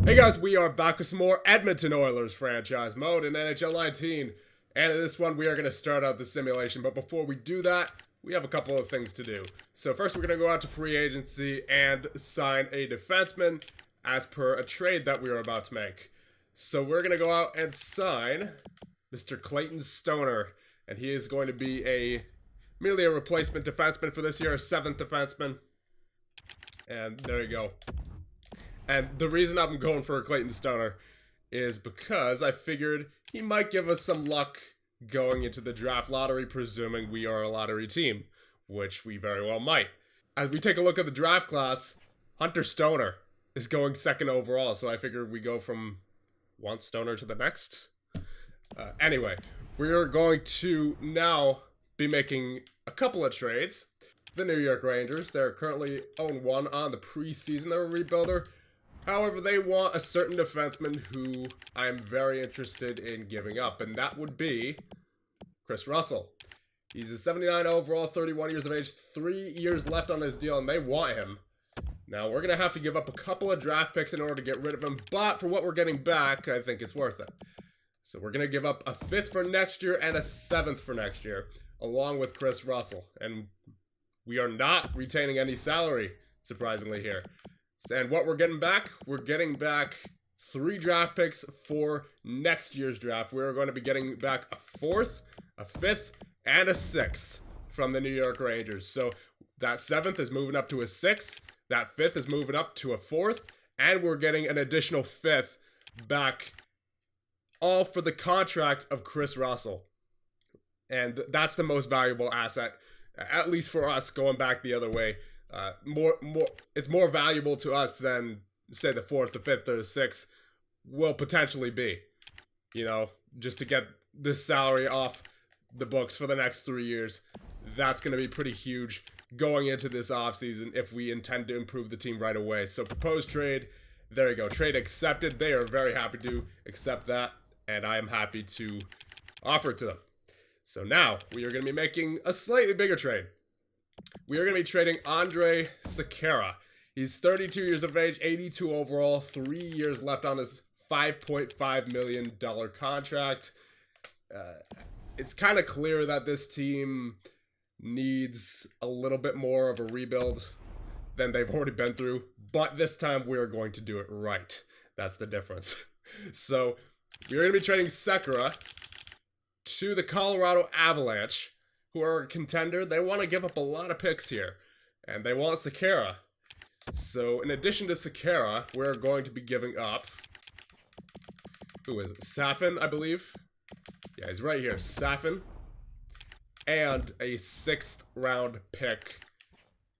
Hey guys, we are back with some more Edmonton Oilers franchise mode in NHL 19. And in this one, we are going to start out the simulation. But before we do that, we have a couple of things to do. So first, we're going to go out to free agency and sign a defenseman as per a trade that we are about to make. So we're going to go out and sign Mr. Clayton Stoner. And he is going to be merely a replacement defenseman for this year, a 7th defenseman. And there you go. And the reason I'm going for Clayton Stoner is because I figured he might give us some luck going into the draft lottery, presuming we are a lottery team, which we very well might. As we take a look at the draft class, Hunter Stoner is going 2nd overall, so I figured we go from one Stoner to the next. Anyway, we are going to now be making a couple of trades. The New York Rangers, they're currently 0-1 on the preseason. They're a rebuilder. However, they want a certain defenseman who I'm very interested in giving up, and that would be Chris Russell. He's a 79 overall, 31 years of age, 3 years left on his deal, and they want him. Now, we're going to have to give up a couple of draft picks in order to get rid of him, but for what we're getting back, I think it's worth it. So we're going to give up a 5th for next year and a 7th for next year, along with Chris Russell. And we are not retaining any salary, surprisingly, here. And what we're getting back 3 draft picks for next year's draft. We're going to be getting back a 4th, a 5th, and a 6th from the New York Rangers. So that 7th is moving up to a 6th, that 5th is moving up to a 4th, and we're getting an additional 5th back, all for the contract of Chris Russell. And that's the most valuable asset, at least for us, going back the other way. It's more valuable to us than, say, the 4th, the 5th, or the 6th will potentially be. You know, just to get this salary off the books for the next 3 years. That's going to be pretty huge going into this offseason if we intend to improve the team right away. So proposed trade, there you go. Trade accepted. They are very happy to accept that, and I am happy to offer it to them. So now we are going to be making a slightly bigger trade. We are going to be trading Andrej Sekera. He's 32 years of age, 82 overall, 3 years left on his $5.5 million contract. It's kind of clear that this team needs a little bit more of a rebuild than they've already been through, but this time we are going to do it right. That's the difference. So we're going to be trading Sekera to the Colorado Avalanche, who are a contender. They want to give up a lot of picks here, and they want Sekera. So in addition to Sekera, we're going to be giving up, who is it? Safin, I believe. Yeah, he's right here. Safin. And a 6th round pick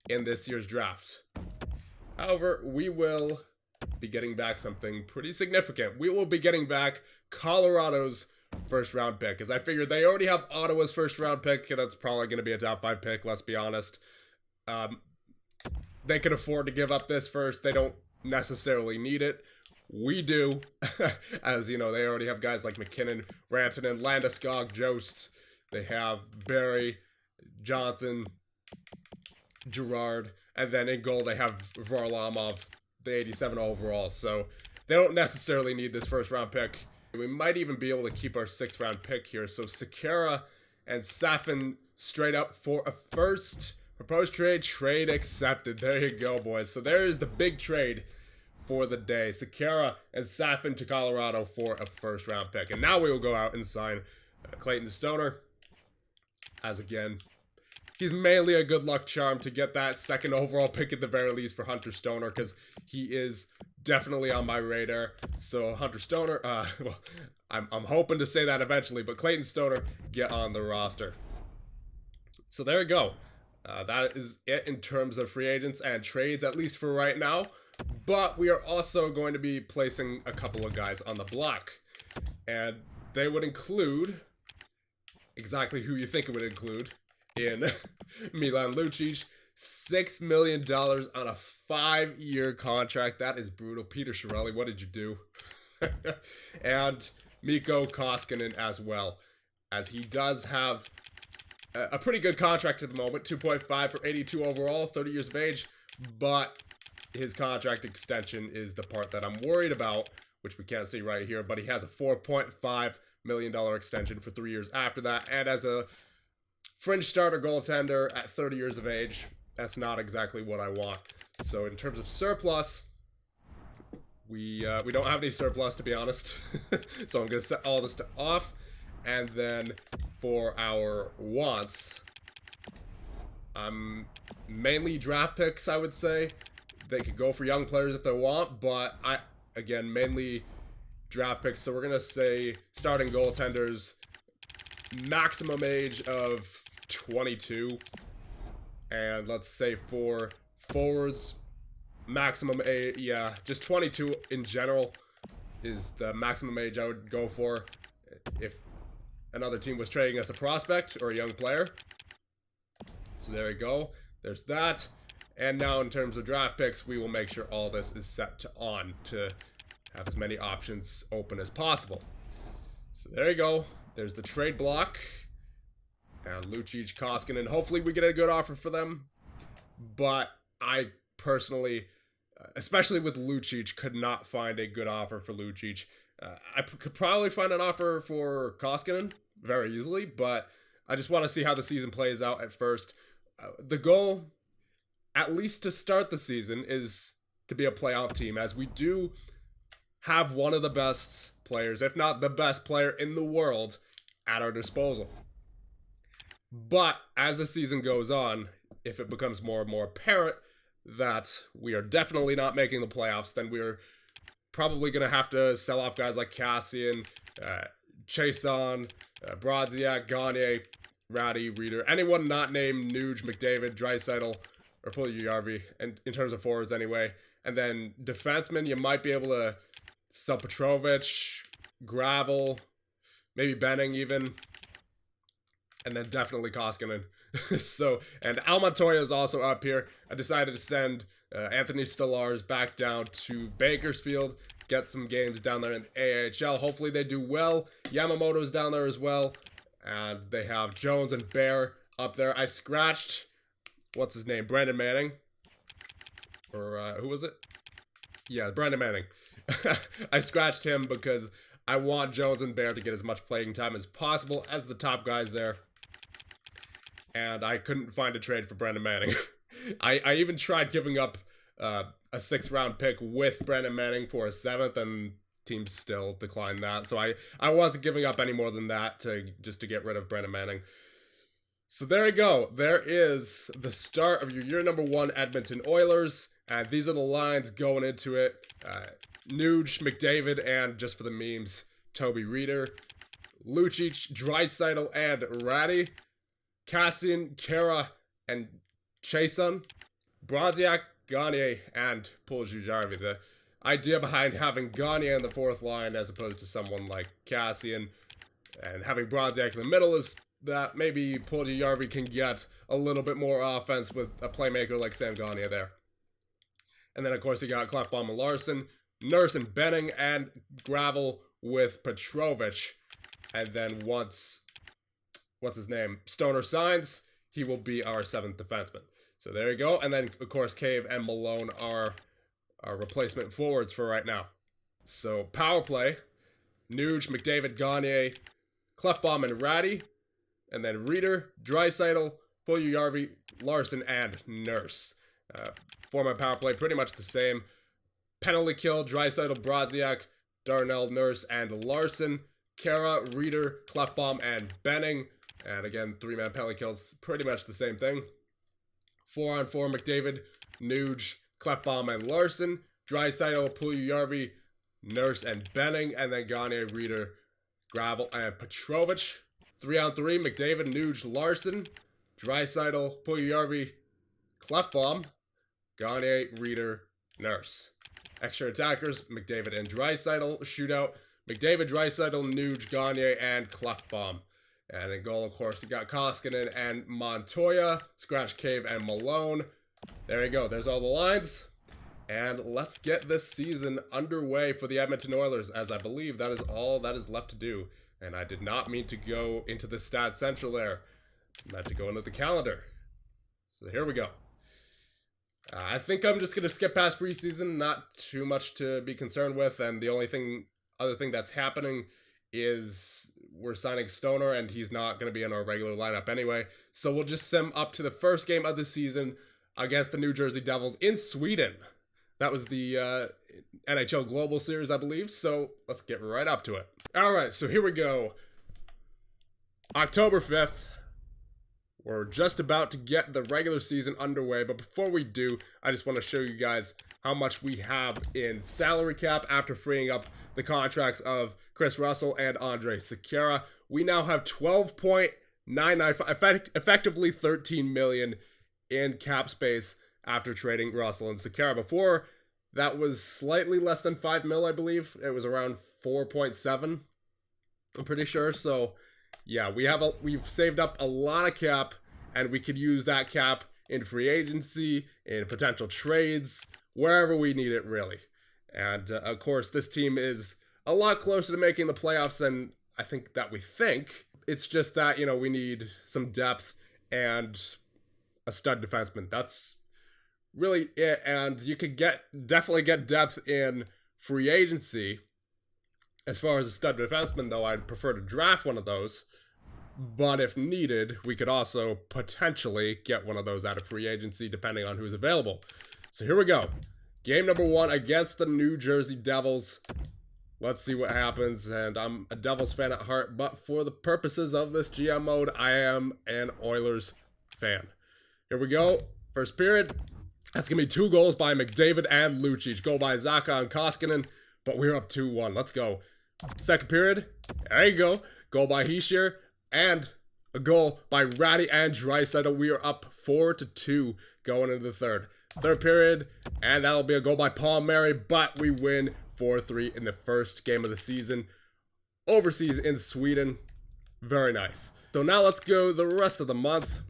in this year's draft. However, we will be getting back something pretty significant. We will be getting back Colorado's 1st round pick, because I figured they already have Ottawa's 1st round pick. That's probably going to be a top 5 pick, let's be honest. They could afford to give up this first. They don't necessarily need it. We do. As you know, they already have guys like McKinnon, Rantanen, Landeskog, Jost. They have Barry, Johnson, Girard, and then in goal they have Varlamov, the 87 overall. So they don't necessarily need this 1st round pick. We might even be able to keep our 6th round pick here. So Sekera and Safin straight up for a 1st. Proposed trade accepted. There you go, boys. So there is the big trade for the day. Sekera and Safin to Colorado for a 1st round pick. And now we will go out and sign Clayton Stoner. As again, he's mainly a good luck charm to get that 2nd overall pick at the very least for Hunter Stoner, because he is definitely on my radar. So Hunter Stoner, well, I'm hoping to say that eventually, but Clayton Stoner, get on the roster. So there you go. That is it in terms of free agents and trades, at least for right now. But we are also going to be placing a couple of guys on the block. And they would include exactly who you think it would include in Milan Lucic. $6 million on a 5-year contract. That is brutal. Peter Chiarelli, what did you do? And Mikko Koskinen as well, as he does have a pretty good contract at the moment. 2.5 for 82 overall, 30 years of age. But his contract extension is the part that I'm worried about, which we can't see right here, but he has a $4.5 million extension for 3 years after that, and as a fringe starter goaltender at 30 years of age, that's not exactly what I want. So in terms of surplus, we don't have any surplus, to be honest. So I'm going to set all this to off, and then for our wants, mainly draft picks, I would say. They could go for young players if they want, but again, mainly draft picks. So we're going to say starting goaltenders, maximum age of 22. And let's say for forwards, maximum age, yeah, just 22 in general is the maximum age I would go for if another team was trading us a prospect or a young player. So there we go. There's that. And now in terms of draft picks, we will make sure all this is set to on to have as many options open as possible. So there you go. There's the trade block. And Lucic, Koskinen. Hopefully we get a good offer for them. But I personally, especially with Lucic, could not find a good offer for Lucic. I could probably find an offer for Koskinen very easily, but I just want to see how the season plays out at first. The goal, at least to start the season, is to be a playoff team, as we do have one of the best players, if not the best player in the world, at our disposal. But as the season goes on, if it becomes more and more apparent that we are definitely not making the playoffs, then we're probably going to have to sell off guys like Cassian, Chason, Brodziak, Gagne, Ratty, Reeder, anyone not named Nuge, McDavid, Draisaitl, or Puljujarvi, and in terms of forwards anyway. And then defensemen, you might be able to sell Petrovic, Gravel, maybe Benning even, and then definitely Koskinen. So, and Al Montoya is also up here. I decided to send Anthony Stolarz back down to Bakersfield, get some games down there in the AHL. Hopefully they do well. Yamamoto's down there as well. And they have Jones and Bear up there. I scratched, what's his name, Brandon Manning. Or who was it? Yeah, Brandon Manning. I scratched him because I want Jones and Bear to get as much playing time as possible as the top guys there. And I couldn't find a trade for Brandon Manning. I even tried giving up a 6th round pick with Brandon Manning for a 7th, and teams still declined that. So I wasn't giving up any more than that just to get rid of Brandon Manning. So there you go. There is the start of your year number 1 Edmonton Oilers. And these are the lines going into it. Nuge, McDavid, and just for the memes, Toby Reeder, Lucic, Draisaitl, and Ratty, Cassian, Kara, and Chason, Brodziak, Gagne, and Puljujarvi. The idea behind having Gagne in the 4th line as opposed to someone like Cassian and having Brodziak in the middle is that maybe Puljujarvi can get a little bit more offense with a playmaker like Sam Gagne there. And then, of course, you got Klefbom and Larson, Nurse and Benning, and Gravel with Petrovic. And then once, what's his name, Stoner signs, he will be our 7th defenseman. So there you go. And then, of course, Cave and Malone are our replacement forwards for right now. So power play, Nuge, McDavid, Gagne, Klefbom, and Ratty. And then Reeder, Draisaitl, Puljujarvi, Larson, and Nurse. Format power play, pretty much the same. Penalty kill, Draisaitl, Brodziak, Darnell, Nurse, and Larson. Kara, Reeder, Klefbom, and Benning. And again, 3-man penalty kill, pretty much the same thing. 4-on-4, McDavid, Nuge, Klefbom, and Larson. Draisaitl, Puljujarvi, Nurse, and Benning. And then Gagne, Reeder, Gravel, and Petrovic. 3-on-3, McDavid, Nuge, Larson. Draisaitl, Puljujarvi, Klefbom, Gagne, Reeder, Nurse. Extra attackers, McDavid and Draisaitl. Shootout, McDavid, Draisaitl, Nuge, Gagne, and Klefbom. And in goal, of course, you got Koskinen and Montoya, Scratch, Cave, and Malone. There you go. There's all the lines. And let's get this season underway for the Edmonton Oilers, as I believe that is all that is left to do. And I did not mean to go into the Stats Central there. I meant to go into the calendar. So here we go. I think I'm just going to skip past preseason. Not too much to be concerned with. And the only other thing that's happening is we're signing Stoner, and he's not going to be in our regular lineup anyway. So we'll just sim up to the first game of the season against the New Jersey Devils in Sweden. That was the NHL Global Series, I believe. So let's get right up to it. All right, so here we go. October 5th. We're just about to get the regular season underway, but before we do, I just want to show you guys how much we have in salary cap after freeing up the contracts of Chris Russell and Andre Sekera. We now have 12.995, effectively 13 million in cap space after trading Russell and Sekera. Before, that was slightly less than 5 mil, I believe. It was around 4.7, I'm pretty sure. So yeah, we've saved up a lot of cap, and we could use that cap in free agency, in potential trades, wherever we need it, really. And of course, this team is a lot closer to making the playoffs than I think that we think. It's just that, you know, we need some depth and a stud defenseman. That's really it. And you could definitely get depth in free agency. As far as a stud defenseman, though, I'd prefer to draft one of those. But if needed, we could also potentially get one of those out of free agency, depending on who's available. So here we go. Game number 1 against the New Jersey Devils. Let's see what happens. And I'm a Devils fan at heart, but for the purposes of this GM mode, I am an Oilers fan. Here we go. First period. That's going to be 2 goals by McDavid and Lucic. Goal by Zacha and Koskinen, but we're up 2-1. Let's go. Second period. There you go. Goal by Hischier. And a goal by Ratty and Draisaitl. We are up 4-2 going into the third. Third period, and that'll be a goal by Palmieri, but we win 4-3 in the first game of the season. Overseas in Sweden. Very nice. So now let's go the rest of the month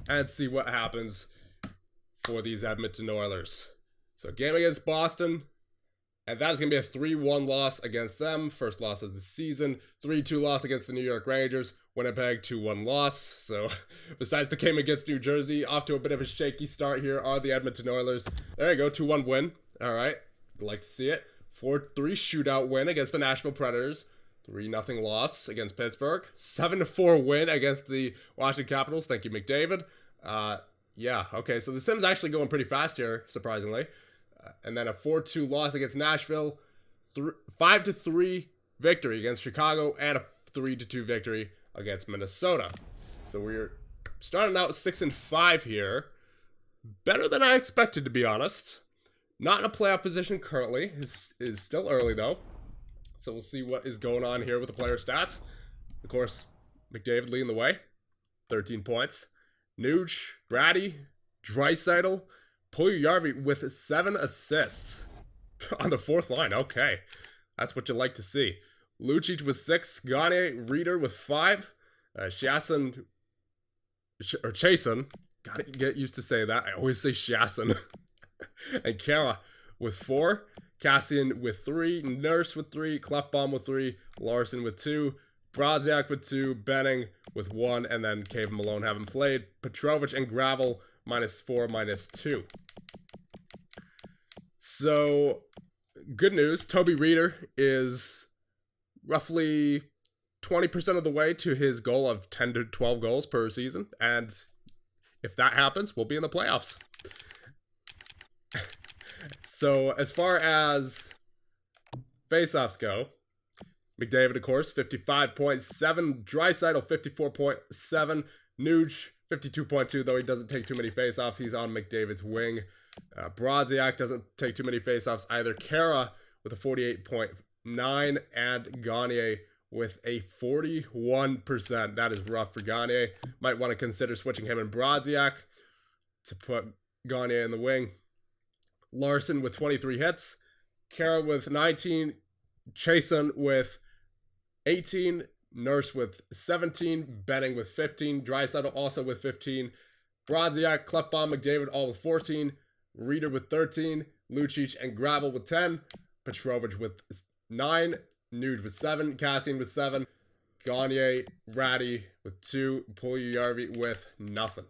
and see what happens for these Edmonton Oilers. So game against Boston. And that is going to be a 3-1 loss against them. First loss of the season. 3-2 loss against the New York Rangers. Winnipeg 2-1 loss. So besides the game against New Jersey, off to a bit of a shaky start here are the Edmonton Oilers. There you go, 2-1 win. All right, like to see it. 4-3 shootout win against the Nashville Predators. 3-0 loss against Pittsburgh. 7-4 win against the Washington Capitals. Thank you, McDavid. Yeah, okay, so the sim's actually going pretty fast here, surprisingly. And then a 4-2 loss against Nashville, 5-3 victory against Chicago, and a 3-2 victory against Minnesota. So we're starting out 6-5 here. Better than I expected, to be honest. Not in a playoff position currently. Is still early, though. So we'll see what is going on here with the player stats. Of course, McDavid leading the way. 13 points. Nuge, Ratty, Draisaitl, Puljujärvi with 7 assists on the fourth line. Okay, that's what you like to see. Lucic with 6, Gagne, Reeder with 5, Chason, gotta get used to say that. I always say Chason. And Kara with 4, Cassian with 3, Nurse with 3, Clefbaum with 3, Larson with 2, Brodziak with 2, Benning with 1, and then Cave and Malone haven't played. Petrovic and Gravel -4, -2. So, good news. Toby Reeder is roughly 20% of the way to his goal of 10 to 12 goals per season. And if that happens, we'll be in the playoffs. So, as far as faceoffs go, McDavid, of course, 55.7. Draisaitl, 54.7. Nuge, 52.2, though he doesn't take too many faceoffs. He's on McDavid's wing. Brodziak doesn't take too many faceoffs either. Kara with a 48.9 and Gagne with a 41%. That is rough for Gagne. Might want to consider switching him and Brodziak to put Gagne in the wing. Larson with 23 hits. Kara with 19. Chason with 18. Nurse with 17, Benning with 15, Draisaitl also with 15, Brodziak, Clefbaum, McDavid all with 14, Reeder with 13, Lucic and Gravel with 10, Petrovic with 9, Nuge with 7, Cassian with 7, Gagne, Ratty with 2, Puljujärvi with nothing.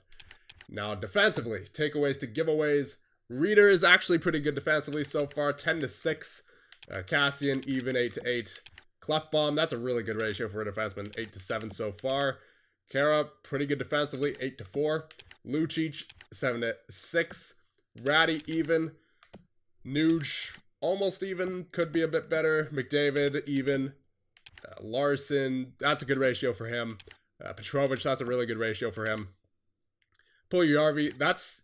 Now, defensively, takeaways to giveaways. Reader is actually pretty good defensively so far, 10-6. Cassian, even 8-8. Clefbaum, that's a really good ratio for a defenseman, 8-7 so far. Kara, pretty good defensively, 8-4. Lucic, 7-6. Ratty, even. Nuge, almost even, could be a bit better. McDavid, even. Larson, that's a good ratio for him. Petrovic, that's a really good ratio for him. Puljujarvi,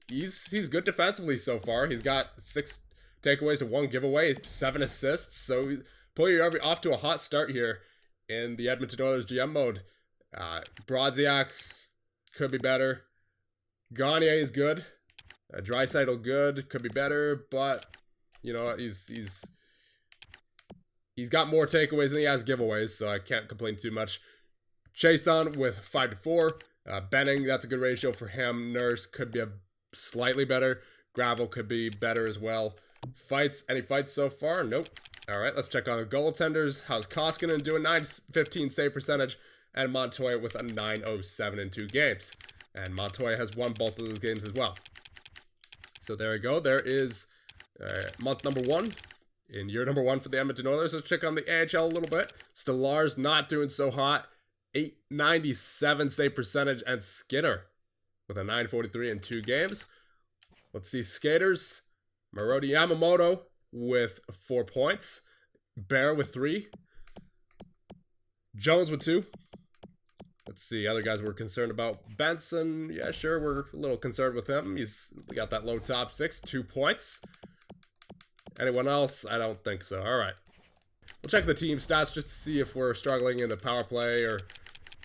he's good defensively so far. He's got 6 takeaways to 1 giveaway, 7 assists. So Puljujarvi off to a hot start here in the Edmonton Oilers GM mode. Brodziak could be better. Gagne is good. Draisaitl good, could be better, but you know he's got more takeaways than he has giveaways, so I can't complain too much. Chason with 5-4. Benning, that's a good ratio for him. Nurse could be slightly better. Gravel could be better as well. Fights, any fights so far? Nope. All right, let's check on the goaltenders. How's Koskinen doing? 915 save percentage. And Montoya with a 907 in 2 games. And Montoya has won both of those games as well. So there we go. There is month number 1 in year number 1 for the Edmonton Oilers. Let's check on the AHL a little bit. Stellar's not doing so hot. 897 save percentage, and Skinner with a 943 in 2 games. Let's see skaters. Marodi Yamamoto with 4 points. Bear with 3. Jones with 2. Let's see, other guys we're concerned about. Benson, yeah, sure, we're a little concerned with him. He's got that low top 6, 2 points. Anyone else? I don't think so. All right. We'll check the team stats just to see if we're struggling in the power play or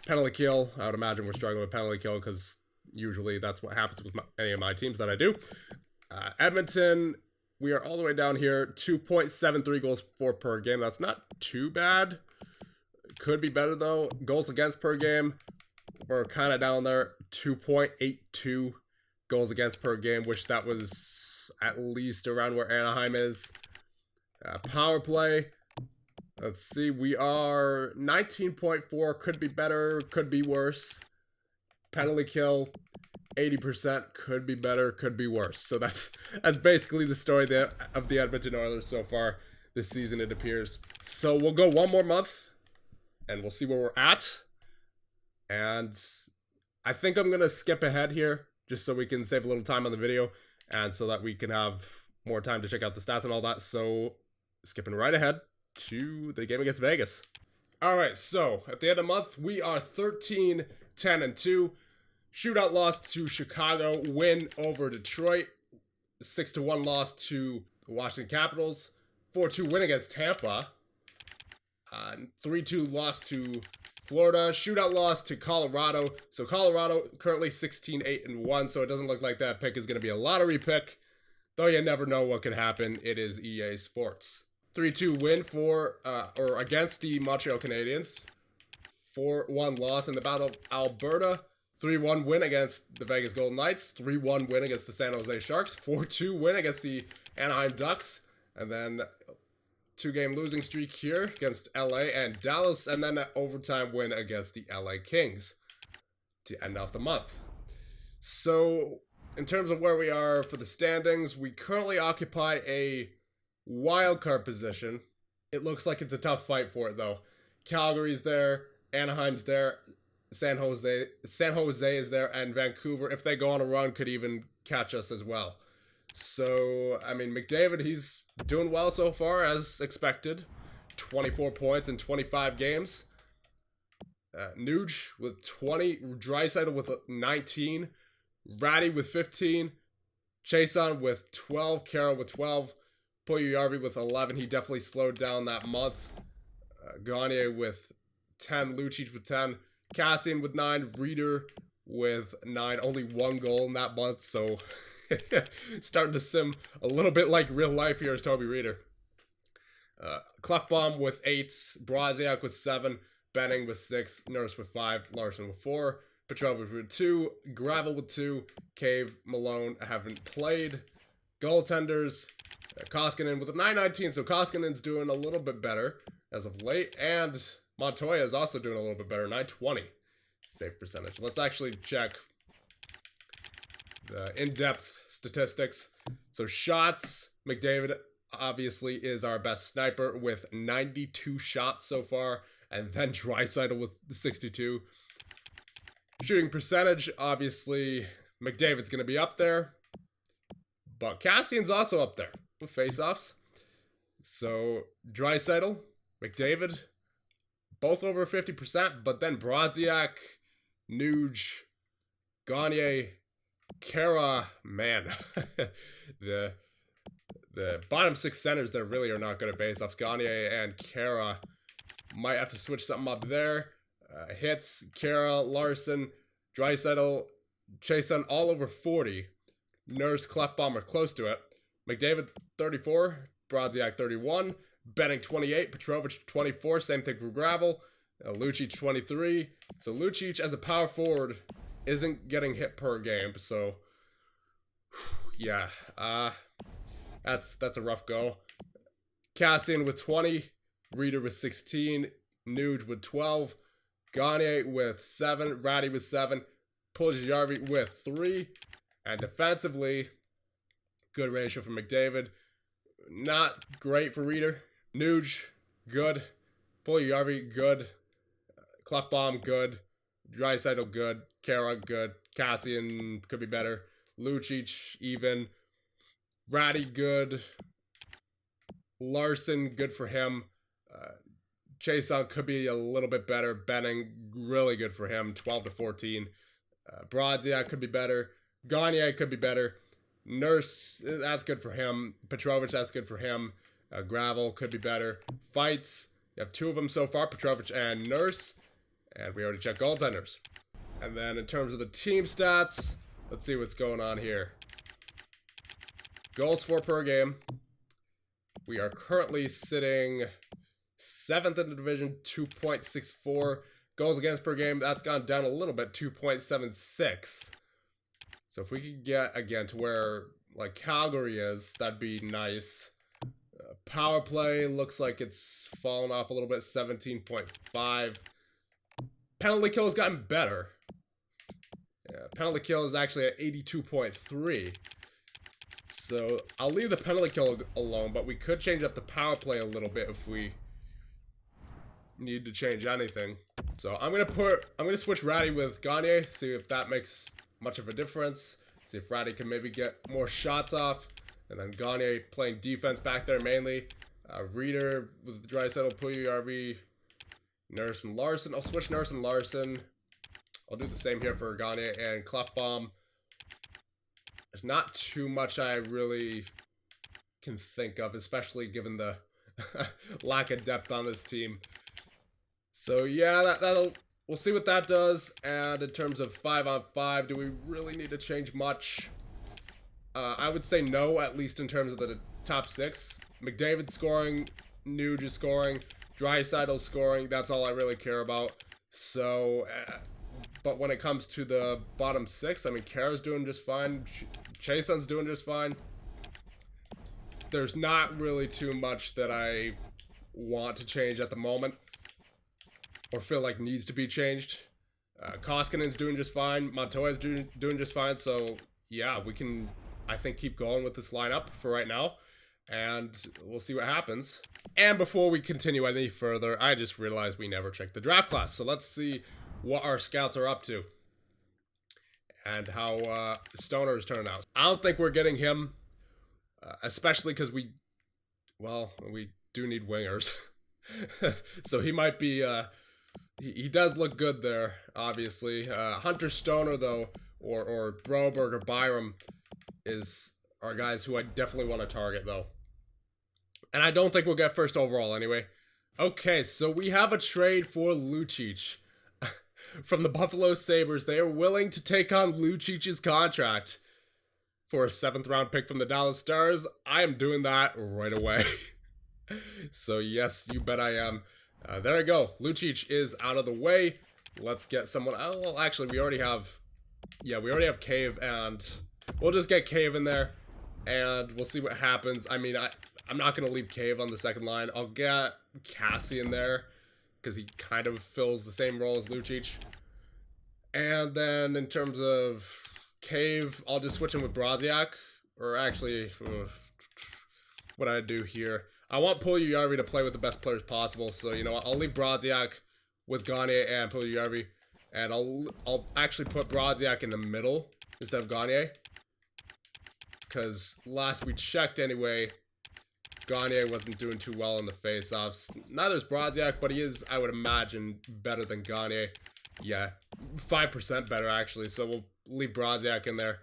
penalty kill. I would imagine we're struggling with penalty kill because usually that's what happens with any of my teams that I do. Edmonton, we are all the way down here. 2.73 goals for per game. That's not too bad. Could be better though. Goals against per game, we're kind of down there. 2.82 goals against per game, which that was at least around where Anaheim is. Power play. Let's see, we are 19.4, could be better, could be worse. Penalty kill, 80%, could be better, could be worse. So that's basically the story of the Edmonton Oilers so far this season, it appears. So we'll go one more month, and we'll see where we're at. And I think I'm going to skip ahead here, just so we can save a little time on the video, and so that we can have more time to check out the stats and all that. So skipping right ahead to the game against Vegas. Alright, so at the end of the month, we are 13-10-2. Shootout loss to Chicago, win over Detroit. 6-1 loss to the Washington Capitals. 4-2 win against Tampa. 3-2 loss to Florida. Shootout loss to Colorado. So Colorado currently 16-8-1, so it doesn't look like that pick is going to be a lottery pick. Though you never know what could happen. It is EA Sports. 3-2 win for, or against the Montreal Canadiens. 4-1 loss in the Battle of Alberta. 3-1 win against the Vegas Golden Knights. 3-1 win against the San Jose Sharks. 4-2 win against the Anaheim Ducks. And then 2-game losing streak here against LA and Dallas. And then an overtime win against the LA Kings to end off the month. So in terms of where we are for the standings, we currently occupy a wild card position. It looks like it's a tough fight for it though. Calgary's there, Anaheim's there, San Jose is there, and Vancouver, if they go on a run, could even catch us as well. So, I mean, McDavid, he's doing well so far as expected. 24 points in 25 games. Nuge with 20, Draisaitl with 19, Ratty with 15, Chason with 12, Carroll with 12, Puljujarvi with 11. He definitely slowed down that month. Gagne with 10, Lucic with 10, Cassian with 9, Reader with 9. Only 1 goal in that month, so starting to sim a little bit like real life here is Toby Reader. Clefbaum with 8, Brodziak with 7, Benning with 6, Nurse with 5, Larson with 4, Petrovic with 2, Gravel with 2, Cave, Malone haven't played. Goaltenders, Koskinen with a 919, so Koskinen's doing a little bit better as of late, and Montoya is also doing a little bit better, 920 save percentage. Let's actually check in-depth statistics. So shots, McDavid obviously is our best sniper with 92 shots so far, and then Draisaitl with 62. Shooting percentage, obviously McDavid's going to be up there, but Kassian's also up there with faceoffs. So Draisaitl, McDavid, both over 50%, but then Brodziak, Nuge, Gagne, Kara, man, the bottom six centers there really are not good at faceoffs. Gagne and Kara might have to switch something up there. Hits, Kara, Larson, Draisaitl, Chason all over 40. Nurse, Clefbaum are close to it. McDavid 34, Brodziak 31, Benning 28, Petrovic 24, same thing for Gravel. Lucic 23. So Lucic as a power forward isn't getting hit per game, so yeah, that's a rough go. Kassian with 20, Reeder with 16, Nuge with 12, Gagne with 7, Ratty with 7, Puljujarvi with 3, and defensively, good ratio for McDavid. Not great for Reeder. Nuge, good. Puljujarvi, good. Clefbaum, good. Draisaitl, good. Kara, good. Kassian could be better. Lucic, even. Ratty, good. Larson, good for him. Chason could be a little bit better. Benning, really good for him. 12 to 14. Brodziak could be better. Gagne could be better. Nurse, that's good for him. Petrovic, that's good for him. Gravel could be better. Fights, you have 2 of them so far, Petrovic and Nurse. And we already checked goaltenders. And then in terms of the team stats, let's see what's going on here. Goals for per game. We are currently sitting 7th in the division, 2.64. Goals against per game, that's gone down a little bit, 2.76. So if we could get, again, to where, like, Calgary is, that'd be nice. Power play looks like it's fallen off a little bit, 17.5. Penalty kill has gotten better. Yeah, penalty kill is actually at 82.3. So I'll leave the penalty kill alone, but we could change up the power play a little bit if we need to change anything. So I'm gonna switch Ratty with Gagne, see if that makes much of a difference. See if Ratty can maybe get more shots off, and then Gagne playing defense back there mainly. Reeder with Draisaitl, Puljujarvi, Nurse and Larson. I'll switch Nurse and Larson. I'll do the same here for Gagne and Clefbaum. There's not too much I really can think of, especially given the lack of depth on this team. So yeah, we'll see what that does. And in terms of 5-on-5, do we really need to change much? I would say no, at least in terms of the top 6. McDavid scoring, Nuge is scoring, Draisaitl scoring. That's all I really care about. So, but when it comes to the bottom 6, I mean, Kara's doing just fine. Chason's doing just fine. There's not really too much that I want to change at the moment, or feel like needs to be changed. Koskinen's doing just fine. Montoya's doing just fine. So yeah, we can, I think, keep going with this lineup for right now, and we'll see what happens. And before we continue any further, I just realized we never checked the draft class. So let's see what our scouts are up to and how Stoner is turning out. I don't think we're getting him, especially because we do need wingers. So he might be, he does look good there, obviously. Hunter Stoner, though, or Broberg or Byram are guys who I definitely want to target, though. And I don't think we'll get first overall anyway. Okay, so we have a trade for Lucic from the Buffalo Sabres. They are willing to take on Lucic's contract for a 7th round pick from the Dallas Stars. I am doing that right away. So yes, you bet I am. There we go. Lucic is out of the way. Let's get someone. Oh, well, actually, we already have Cave, and we'll just get Cave in there, and we'll see what happens. I mean, I'm not going to leave Cave on the second line. I'll get Cassie in there because he kind of fills the same role as Lucic. And then in terms of Cave, I'll just switch him with Brodziak. Or actually, what I do here. I want Puljujärvi to play with the best players possible. So, you know what? I'll leave Brodziak with Gagne and Puljujärvi. And I'll actually put Brodziak in the middle instead of Gagne. Because last we checked anyway, Gagne wasn't doing too well in the face-offs. Neither is Brodziak, but he is, I would imagine, better than Gagne. Yeah, 5% better actually, so we'll leave Brodziak in there.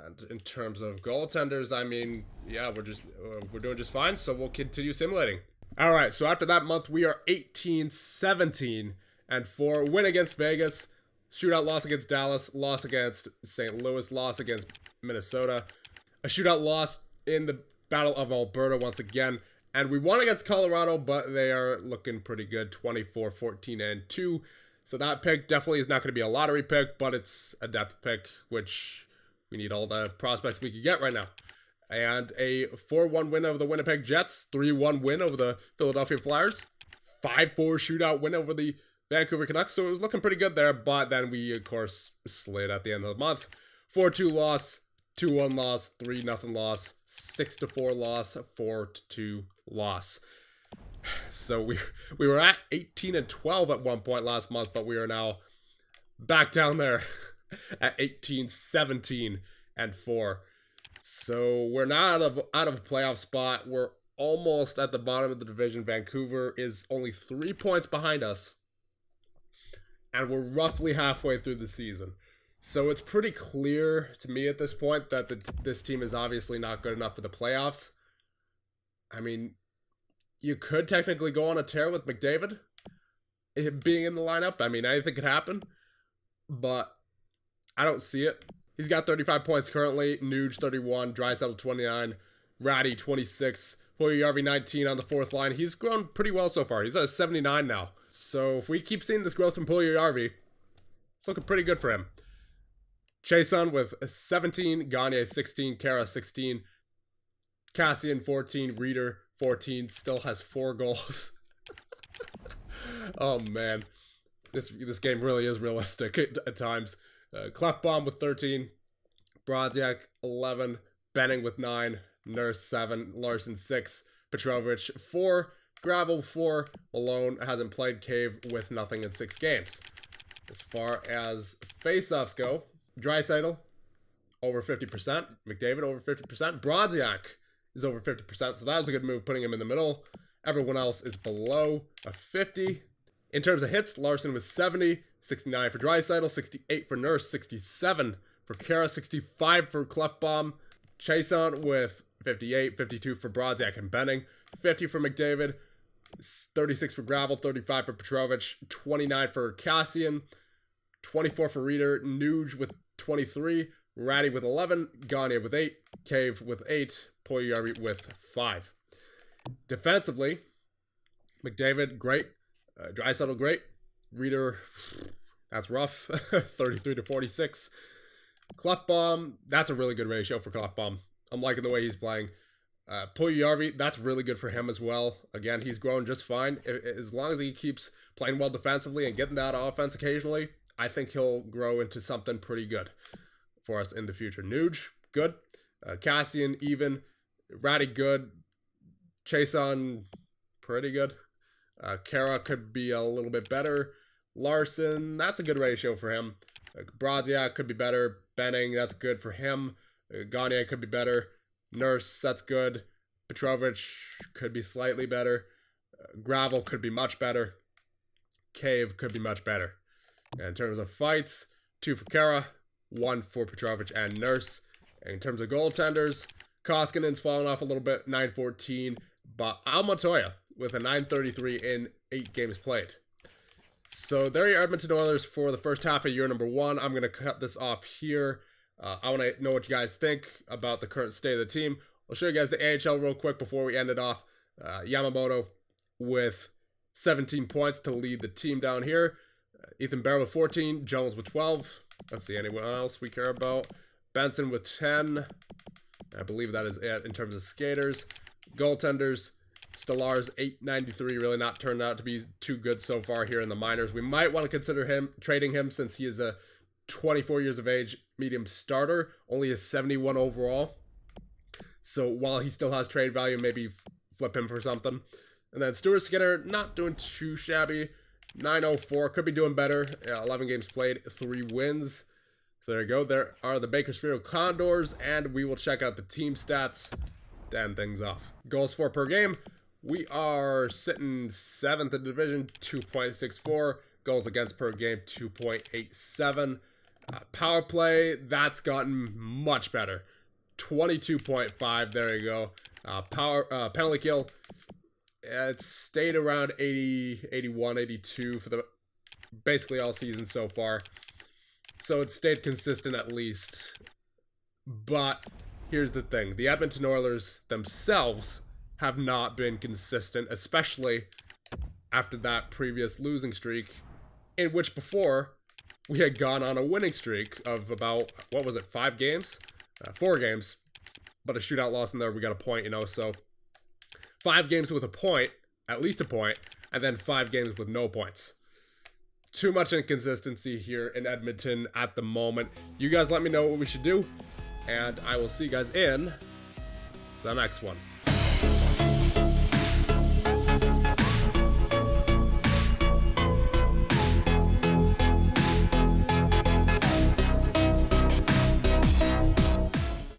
And in terms of goaltenders, I mean, yeah, we're doing just fine, so we'll continue simulating. Alright, so after that month, we are 18-17-4. Win against Vegas, shootout loss against Dallas, loss against St. Louis, loss against Minnesota, a shootout loss in the Battle of Alberta once again, and we won against Colorado, but they are looking pretty good, 24-14-2. So that pick definitely is not going to be a lottery pick, but it's a depth pick, which we need all the prospects we could get right now. And a 4-1 win over the Winnipeg Jets, 3-1 win over the Philadelphia Flyers, 5-4 shootout win over the Vancouver Canucks. So it was looking pretty good there, but then we, of course, slid at the end of the month. 4-2 loss, 2-1 loss, 3-0 loss, 6-4 loss, 4-2 loss. So we were at 18-12 at one point last month, but we are now back down there at 18-17-4. So we're not out of a playoff spot. We're almost at the bottom of the division. Vancouver is only 3 points behind us, and we're roughly halfway through the season. So it's pretty clear to me at this point that this team is obviously not good enough for the playoffs. I mean, you could technically go on a tear with McDavid being in the lineup. I mean, anything could happen, but I don't see it. He's got 35 points currently. Nuge 31, Draisaitl 29, Ratty 26, Puljujärvi 19 on the fourth line. He's grown pretty well so far. He's at 79 now. So if we keep seeing this growth from Puljujärvi, it's looking pretty good for him. Chason with 17, Gagne 16, Kara 16, Cassian 14, Reeder 14, still has 4 goals. Oh man, this game really is realistic at times. Clefbaum with 13, Brodziak 11, Benning with 9, Nurse 7, Larson 6, Petrovich 4, Gravel 4, Malone hasn't played, Cave with nothing in 6 games. As far as face-offs go, Draisaitl over 50%, McDavid over 50%, Brodziak is over 50%, so that was a good move putting him in the middle. Everyone else is below a 50. In terms of hits, Larson was 70, 69 for Draisaitl, 68 for Nurse, 67 for Kara, 65 for Clefbaum, Chason with 58, 52 for Brodziak and Benning, 50 for McDavid, 36 for Gravel, 35 for Petrovich, 29 for Cassian, 24 for Reeder, Nuge with 23, Ratty with 11, Gagne with 8, Cave with 8, Puljujärvi with 5. Defensively, McDavid, great. Draisaitl, great. Reeder, that's rough. 33-46. Clefbaum, that's a really good ratio for Clefbaum. I'm liking the way he's playing. Puljujärvi, that's really good for him as well. Again, he's grown just fine. As long as he keeps playing well defensively and getting that offense occasionally, I think he'll grow into something pretty good for us in the future. Nuge, good. Cassian, even. Ratty, good. Chason, pretty good. Kara could be a little bit better. Larson, that's a good ratio for him. Brodziak could be better. Benning, that's good for him. Gagne could be better. Nurse, that's good. Petrovich could be slightly better. Gravel could be much better. Cave could be much better. And in terms of fights, 2 for Kara, 1 for Petrovich and Nurse. And in terms of goaltenders, Koskinen's fallen off a little bit, 9-14, but Al Montoya with a 9.33 in 8 games played. So there are your Edmonton Oilers for the first half of year number 1. I'm going to cut this off here. I want to know what you guys think about the current state of the team. I'll show you guys the AHL real quick before we end it off. Yamamoto with 17 points to lead the team down here. Ethan Bear with 14. Jones with 12. Let's see, anyone else we care about? Benson with 10. I believe that is it in terms of skaters. Goaltenders, Stellars 8.93, really not turned out to be too good so far here in the minors. We might want to consider trading him since he is a 24 years of age, medium starter, only a 71 overall. So while he still has trade value, maybe flip him for something. And then Stuart Skinner, not doing too shabby. 904, could be doing better. 11 games played, 3 wins. So there you go. There are the Bakersfield Condors, and we will check out the team stats to end things off. Goals for per game. We are sitting 7th in the division, 2.64. Goals against per game, 2.87. Power play, that's gotten much better. 22.5, there you go. Penalty kill, it's stayed around 80, 81, 82 for the basically all season so far. So it's stayed consistent at least. But here's the thing. The Edmonton Oilers themselves have not been consistent, especially after that previous losing streak, in which before we had gone on a winning streak of about, 5 games? 4 games, but a shootout loss in there, we got a point, so 5 games with a point, at least a point, and then 5 games with no points. Too much inconsistency here in Edmonton at the moment. You guys let me know what we should do, and I will see you guys in the next one.